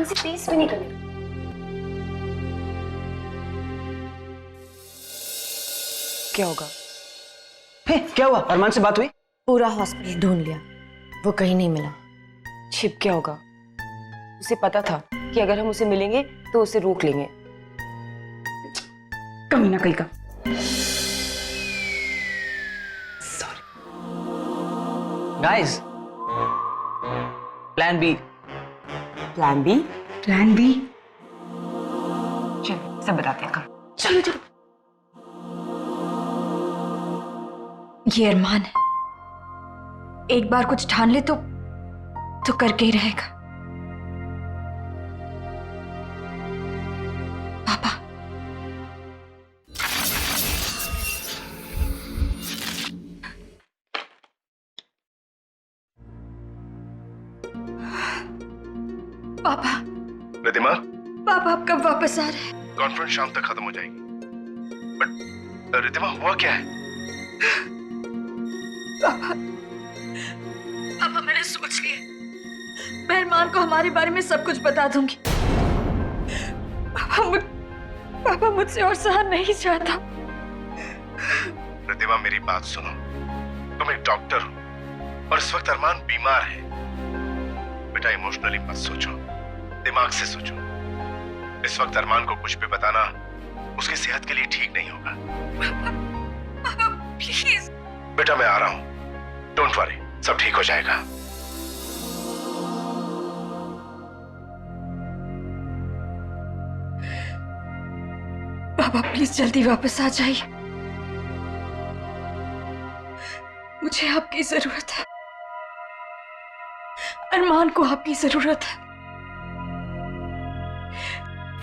ध्यान से टेस्ट भी नहीं करना। क्या होगा? क्या हुआ? अरमान से बात हुई? पूरा हॉस्पिटल ढूंढ लिया, वो कहीं नहीं मिला। छिप क्या होगा? उसे पता था कि अगर हम उसे मिलेंगे तो उसे रोक लेंगे। कमीना कहीं का। Guys, plan B. Plan B? Plan B? चलो सब बताते हैं। चलो चलो। ये अरमान है, एक बार कुछ ठान ले तो करके ही रहेगा। पापा, पापा, रिद्धिमा, पापा आप कब वापस आ रहे हैं? कॉन्फ्रेंस शाम तक खत्म हो जाएगी। बट रिद्धिमा, हुआ क्या है? पापा, पापा मैंने सोच लिया, मैं अरमान को हमारे बारे में सब कुछ बता दूंगी। पापा मुझसे और सहन नहीं चाहता। रिद्धिमा, मेरी बात सुनो। तुम एक डॉक्टर हो और इस वक्त अरमान बीमार है। बेटा, इमोशनली मत सोचो, दिमाग से सोचो। इस वक्त अरमान को कुछ भी बताना उसकी सेहत के लिए ठीक नहीं होगा। पापा प्लीज। बेटा, मैं आ रहा हूं, डोंट वरी, सब ठीक हो जाएगा। पापा प्लीज जल्दी वापस आ जाइए, मुझे आपकी जरूरत है। अरमान को आपकी जरूरत है।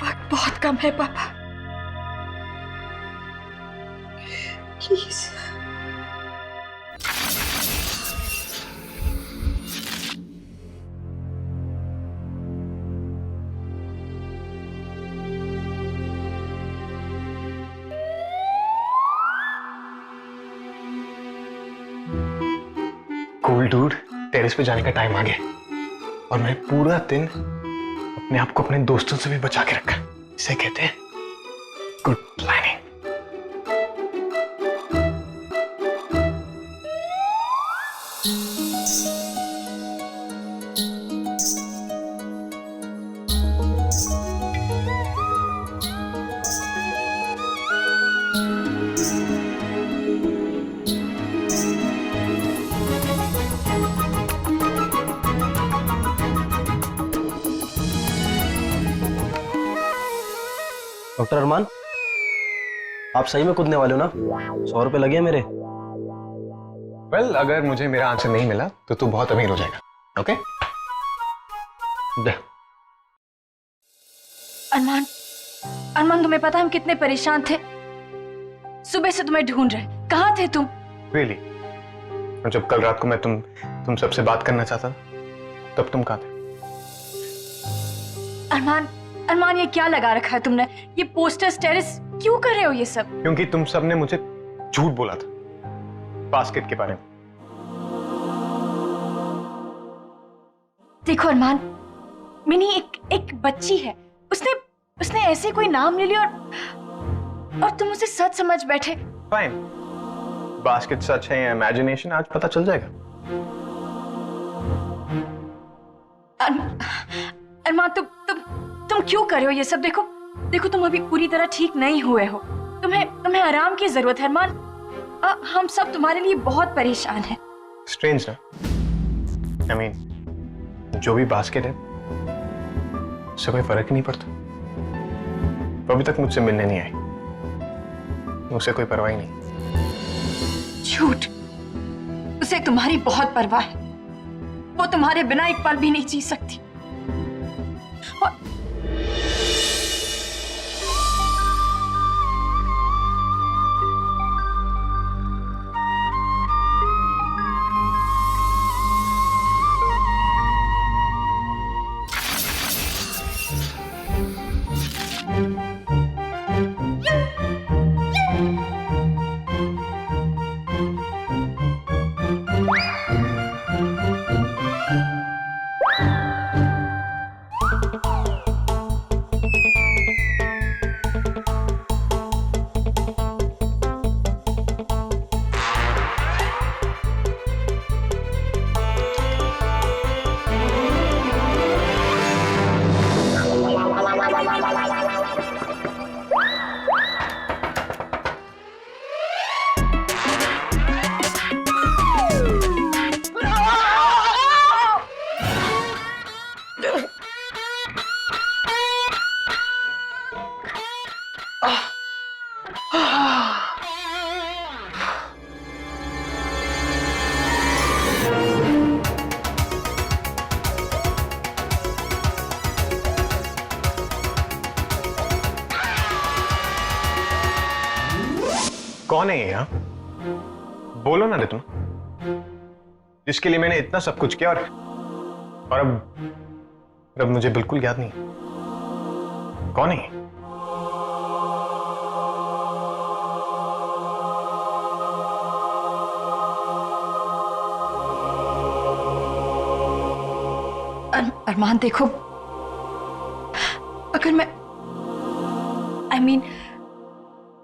वक्त बहुत कम है पापा, प्लीज। कूल डूड, टेरेस पे जाने का टाइम आ गया और मैं पूरा दिन अपने आप को अपने दोस्तों से भी बचा के रखा। इसे कहते हैं गुड प्लानिंग। डॉक्टर अरमान, आप सही में कूदने वाले हो ना? 100 रुपए लगे हैं मेरे। वेल, अगर मुझे मेरा आंसर नहीं मिला तो तू बहुत अमीर हो जाएगा। ओके? अरमान, अरमान तुम्हें पता है हम कितने परेशान थे? सुबह से तुम्हें ढूंढ रहे, कहाँ थे तुम? रियली? और जब कल रात को मैं तुम सबसे बात करना चाहता था तब तुम कहाँ थे? अरमान, अरमान ये क्या लगा रखा है तुमने? ये पोस्टर्स, टेरेस, क्यों कर रहे हो ये सब? क्योंकि तुम सब ने मुझे झूठ बोला था बास्केट के बारे में। देखो अरमान, मिनी एक बच्ची है, उसने ऐसे कोई नाम ले लिया और तुम उसे सच समझ बैठे। फाइन, बास्केट सच है या इमेजिनेशन आज पता चल जाएगा। अरमान तुम क्यों कर रहे हो ये सब? देखो तुम अभी पूरी तरह ठीक नहीं हुए हो, तुम्हें आराम की जरूरत है अरमान। हम सब तुम्हारे लिए बहुत परेशान हैं। स्ट्रेंज ना? I mean, जो भी बास्केट है उससे कोई फर्क ही नहीं पड़ता। वो अभी तक मुझसे मिलने नहीं आई, उसे कोई परवाह ही नहीं। झूठ, उसे तुम्हारी बहुत परवाह है। वो तुम्हारे बिना एक पल भी नहीं जी सकती। और कौन है ये? हाँ, बोलो ना रितु, जिसके लिए मैंने इतना सब कुछ किया और अब मुझे बिल्कुल याद नहीं। कौन है ये? अरमान देखो, अगर मैं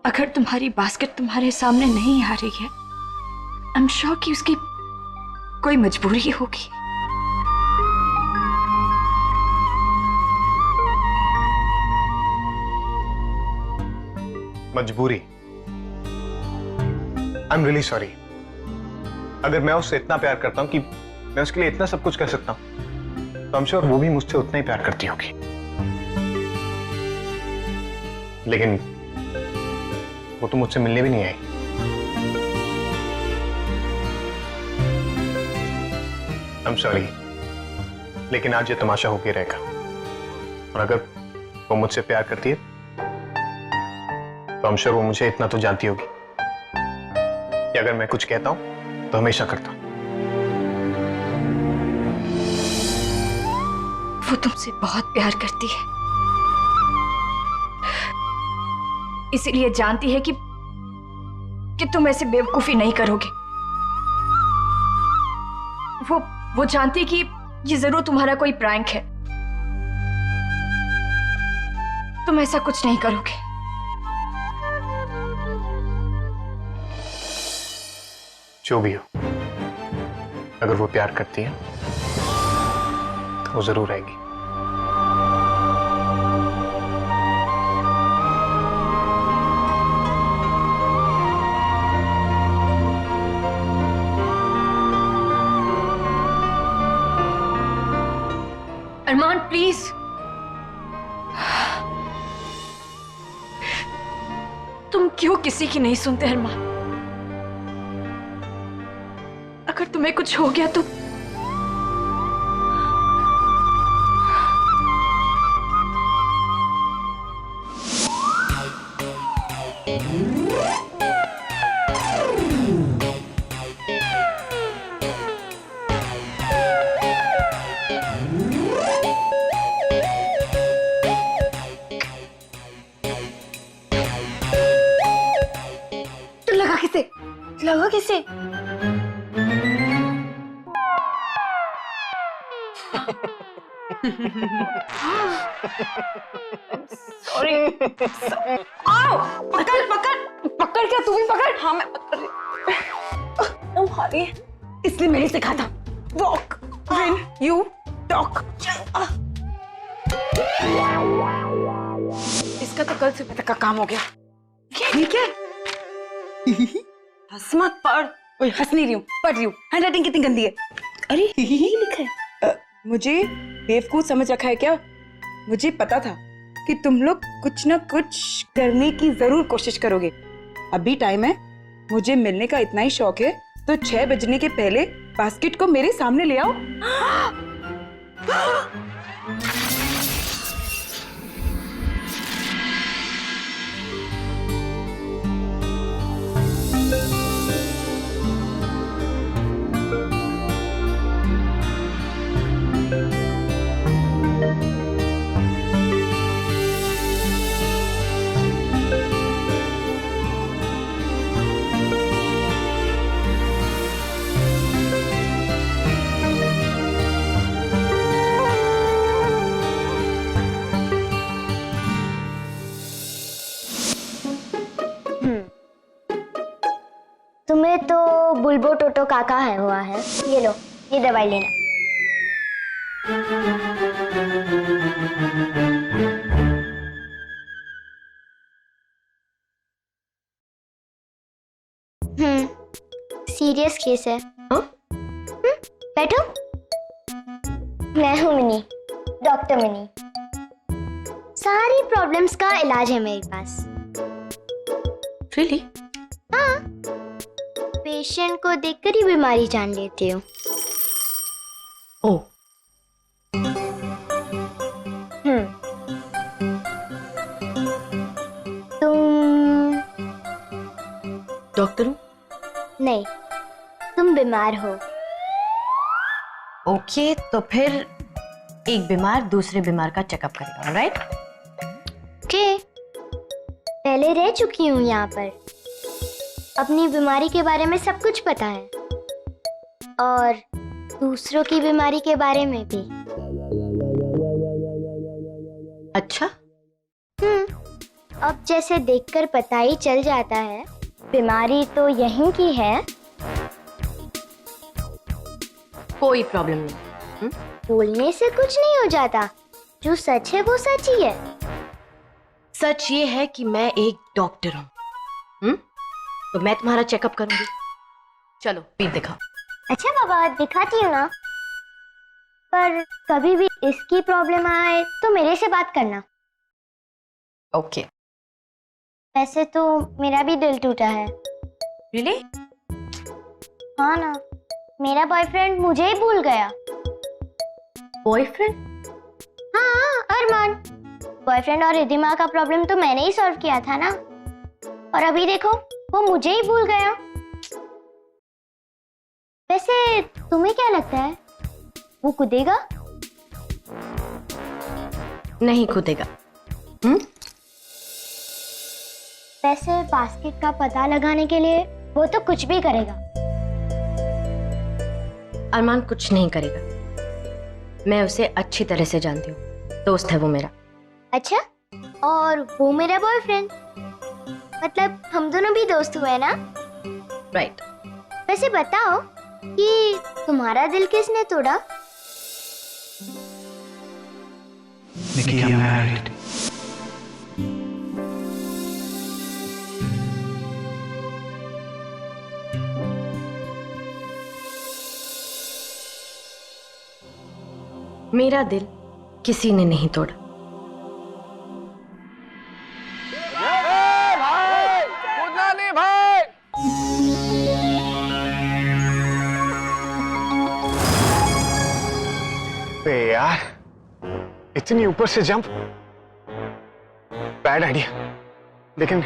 अगर तुम्हारी बास्केट तुम्हारे सामने नहीं आ रही है, आई एम श्योर कि उसकी कोई मजबूरी होगी। मजबूरी? I am really sorry. अगर मैं उससे इतना प्यार करता हूं कि मैं उसके लिए इतना सब कुछ कर सकता हूं, तो आई एम श्योर वो भी मुझसे उतना ही प्यार करती होगी। लेकिन वो तो मुझसे मिलने भी नहीं आई। आई एम सॉरी, लेकिन आज ये तमाशा होके रहेगा। और अगर वो मुझसे प्यार करती है तो आई एम श्योर वो मुझे इतना तो जानती होगी कि अगर मैं कुछ कहता हूं तो हमेशा करता हूं। वो तुमसे बहुत प्यार करती है, इसीलिए जानती है कि तुम ऐसे बेवकूफी नहीं करोगे। वो जानती है कि ये जरूर तुम्हारा कोई प्रैंक है। तुम ऐसा कुछ नहीं करोगे। जो भी हो, अगर वो प्यार करती है तो वो जरूर आएगी। अरमान प्लीज, तुम क्यों किसी की नहीं सुनते अरमान? अगर तुम्हें कुछ हो गया तो लगा किसे? सॉरी। आओ, पकड़ पकड़ पकड़, क्या तू भी पकड़? हाँ मैं पकड़ रही। तुम्हारी इसलिए मैंने सिखा था, वॉक व्हेन यू टॉक। इसका तो कल सुबह तक का काम हो गया। ठीक है, हंस मत, पढ़। ओए हंस नहीं रही हूँ, पढ़ रही हूँ। हैंडराइटिंग कितनी गंदी है। अरे यही लिखा है। मुझे बेवकूफ समझ रखा है क्या? मुझे पता था कि तुम लोग कुछ ना कुछ करने की जरूर कोशिश करोगे। अभी टाइम है, मुझे मिलने का इतना ही शौक है तो 6 बजने के पहले बास्केट को मेरे सामने ले आओ। तुम्हें तो बुलबो टोटो काका है हुआ है। ये लो, ये दवाई लेना। सीरियस केस है। बैठो। मैं हूँ मिनी, डॉक्टर मिनी। सारी प्रॉब्लम्स का इलाज है मेरे पास। Really? हाँ, पेशेंट को देखकर ही बीमारी जान लेती हूँ। ओह, तुम डॉक्टर हूँ। नहीं, तुम बीमार हो। ओके, तो फिर एक बीमार दूसरे बीमार का चेकअप करेगा, राइट? ओके, पहले रह चुकी हूँ यहाँ पर, अपनी बीमारी के बारे में सब कुछ पता है और दूसरों की बीमारी के बारे में भी। अच्छा, अब जैसे देखकर पता ही चल जाता है, बीमारी तो यहीं की है। कोई प्रॉब्लम नहीं। बोलने से कुछ नहीं हो जाता, जो सच है वो सच ही है। सच ये है कि मैं एक डॉक्टर हूँ। तो मैं तुम्हारा चेकअप करूंगी। चलो पीठ दिखाओ। अच्छा बाबा, दिखाती हूँ ना, पर कभी भी इसकी प्रॉब्लम आए तो मेरे से बात करना। ओके। वैसे तो मेरा भी दिल टूटा है। रियली? हाँ ना, मेरा बॉयफ्रेंड मुझे ही भूल गया। बॉयफ्रेंड? हाँ, अरमान। बॉयफ्रेंड और रिधिमा का प्रॉब्लम तो मैंने ही सॉल्व किया था ना, और अभी देखो वो मुझे ही भूल गया। वैसे तुम्हें क्या लगता है, वो कूदेगा? नहीं कूदेगा। वैसे बास्केट का पता लगाने के लिए वो तो कुछ भी करेगा। अरमान कुछ नहीं करेगा। मैं उसे अच्छी तरह से जानती हूँ, दोस्त है वो मेरा। अच्छा, और वो मेरा बॉयफ्रेंड, मतलब हम दोनों भी दोस्त हुए ना? राइट। वैसे बताओ कि तुम्हारा दिल किसने तोड़ा? Nikki, I'm married. मेरा दिल किसी ने नहीं तोड़ा। अबे यार, इतनी ऊपर से जंप, बैड आइडिया। लेकिन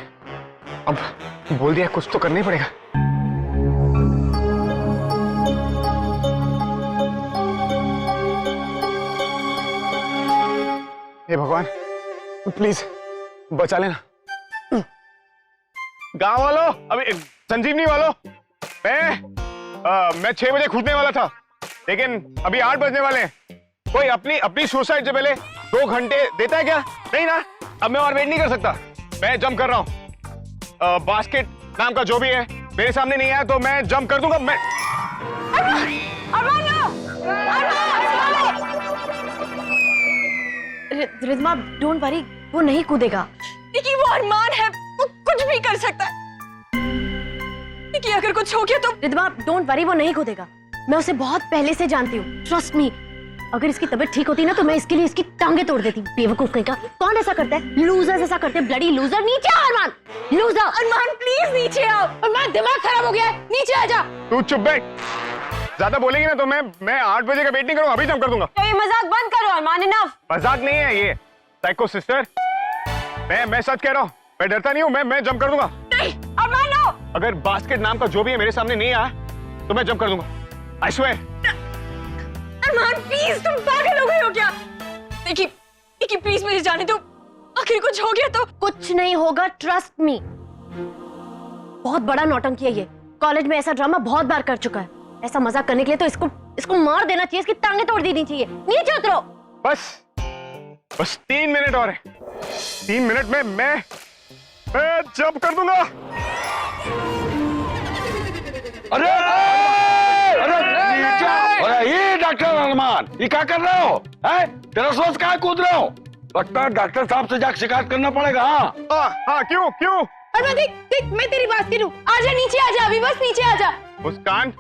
अब बोल दिया, कुछ तो करना ही पड़ेगा। हे भगवान, प्लीज बचा लेना। गांव वालों, अभी संजीवनी वालों, मैं 6 बजे कूदने वाला था, लेकिन अभी 8 बजने वाले हैं। कोई अपनी सुसाइड से पहले 2 घंटे देता है क्या? नहीं ना, अब मैं और वेट नहीं कर सकता। मैं जंप कर रहा हूँ। बास्केट नाम का जो भी है मेरे सामने नहीं आया तो मैं जंप कर दूंगा। मैं रिद्मा, डोंट वरी, वो नहीं कूदेगा। निकी, वो अरमान है, वो कुछ भी कर सकता है। निकी, अगर कुछ हो गया तो? रिद्मा, डोंट वरी, वो नहीं कूदेगा। मैं उसे बहुत पहले से जानती हूँ, ट्रस्ट मी। अगर इसकी तबीयत ठीक होती ना तो मैं इसके लिए इसकी टांगे तोड़ देती। बेवकूफ कहीं का। कौन ऐसा करता है? लूजर्स ऐसा करते हैं, ब्लडी लूजर। नीचे आओ अरमान, लूजर। अरमान प्लीज नीचे आओ। अरमान, दिमाग खराब हो गया है, नीचे आ जा। तू चुप बैठ, ज्यादा बोलेगी ना तो मैं 8 बजे का वेट नहीं करूंगा, अभी जंप कर दूंगा। तो ये मजाक बंद करो अरमान, इनफ। मजाक नहीं है ये, साइको सिस्टर। मैं सच कह रहा हूँ, मैं डरता नहीं हूँ। मैं जंप कर दूंगा। नहीं अरमान, नो। अगर बास्केट नाम का जो भी है मेरे सामने नहीं आया तो मैं जंप कर दूंगा। I swear. अरमान प्लीज, तुम पागल हो गए हो क्या? निकी प्लीज मुझे जाने दो, आखिर कुछ हो गया तो? कुछ नहीं होगा, ट्रस्ट मी। बहुत बड़ा नौटंकी है ये, कॉलेज में ऐसा ड्रामा बहुत बार कर चुका है। ऐसा मजाक करने के लिए तो इसको मार देना चाहिए, इसकी टांगे तोड़ देनी चाहिए। नीचे उतरो। बस 3 मिनट और है। 3 मिनट में मैं जंप कर दूंगा। अरे ये डॉक्टर अरमान, ये क्या कर रहे हो? हैं? तेरा सोच क्या कूद रहे हो? लगता है डॉक्टर साहब से जाकर शिकायत करना पड़ेगा। हाँ, क्यों? अरमान देख, मैं तेरी बास्केट हूँ। आजा नीचे आजा, अभी बस नीचे आजा। मुस्कान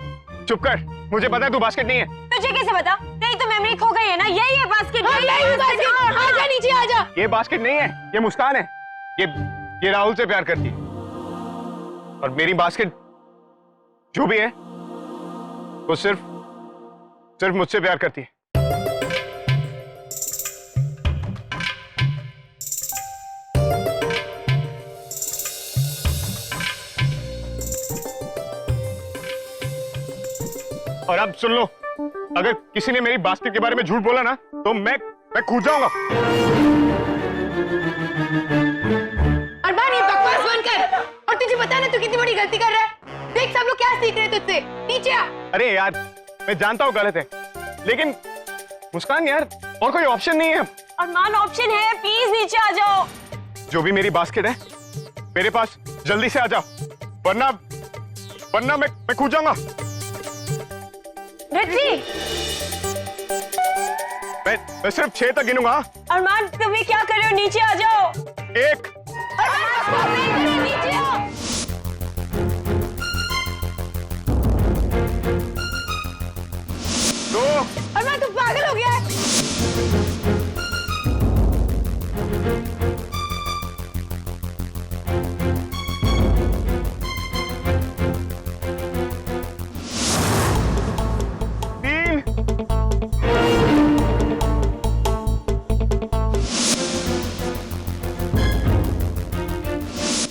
चुप कर, मुझे पता है तू बास्केट नहीं है। तुझे कैसे पता? नहीं तो मेमोरी खो गई है ना। यही है बास्केट। यही बास्केट। आजा नीचे आजा। ये बास्केट नहीं है, ये मुस्कान है। ये राहुल से प्यार करती है, और मेरी बास्केट जो भी है वो सिर्फ मुझसे प्यार करती है। और अब सुन लो, अगर किसी ने मेरी बास्केट के बारे में झूठ बोला ना तो मैं कूद जाऊंगा। अरमान, ये बकवास बंद कर। और तुझे पता है ना तू कितनी बड़ी गलती कर रहा है। देख सब लोग क्या सीख रहे हैं तुझसे। नीचे आ। अरे यार, मैं जानता हूँ गलत है, लेकिन मुस्कान यार, और कोई ऑप्शन नहीं है। अरमान, ऑप्शन है, प्लीज नीचे आ जाओ। जो भी मेरी बास्केट है मेरे पास, जल्दी से आ जाओ, वरना मैं कूद जाऊंगा। मैं सिर्फ 6 तक गिनूंगा। अरमान, तुम ये क्या कर रहे हो? नीचे आ जाओ। 1 नीचे आओ। 2 अरमान, तू पागल हो गया है। 3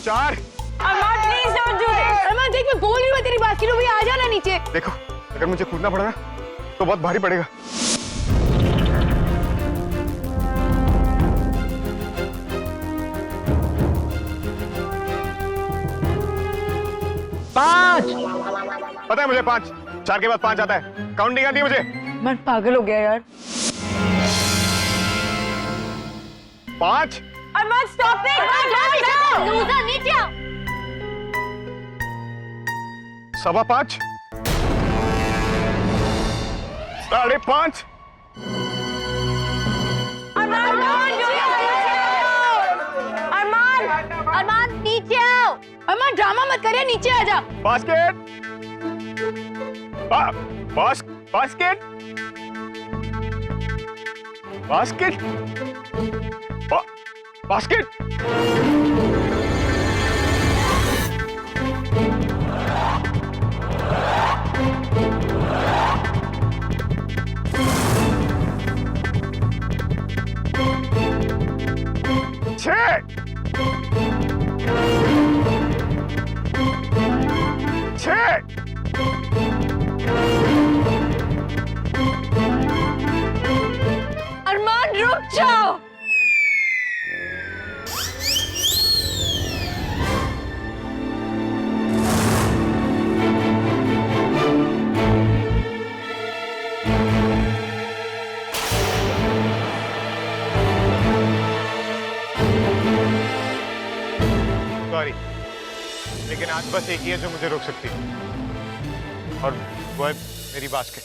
4 अरमान, प्लीज डोंट डू दिस। अरमान देख, मैं बोल रही हूँ तेरी बात की। भैया आ जाना नीचे। देखो, अगर मुझे कूदना पड़ा ना तो बहुत भारी पड़ेगा। पता है मुझे 5, 4 के बाद 5 आता है। काउंट नहीं आती मुझे। मन पागल हो गया यार। 5 अरमान, स्टॉप इट। लूजर, नीचे आ। 5.25 5.5 अरमान, अरमान नीचे आओ। अरमान ड्रामा मत करिए, नीचे आ जा। Basket basket basket basket. Arman, रुक जाओ। सॉरी, लेकिन आज बस एक ही है जो मुझे रोक सकती है, और वो है मेरी बास्केट।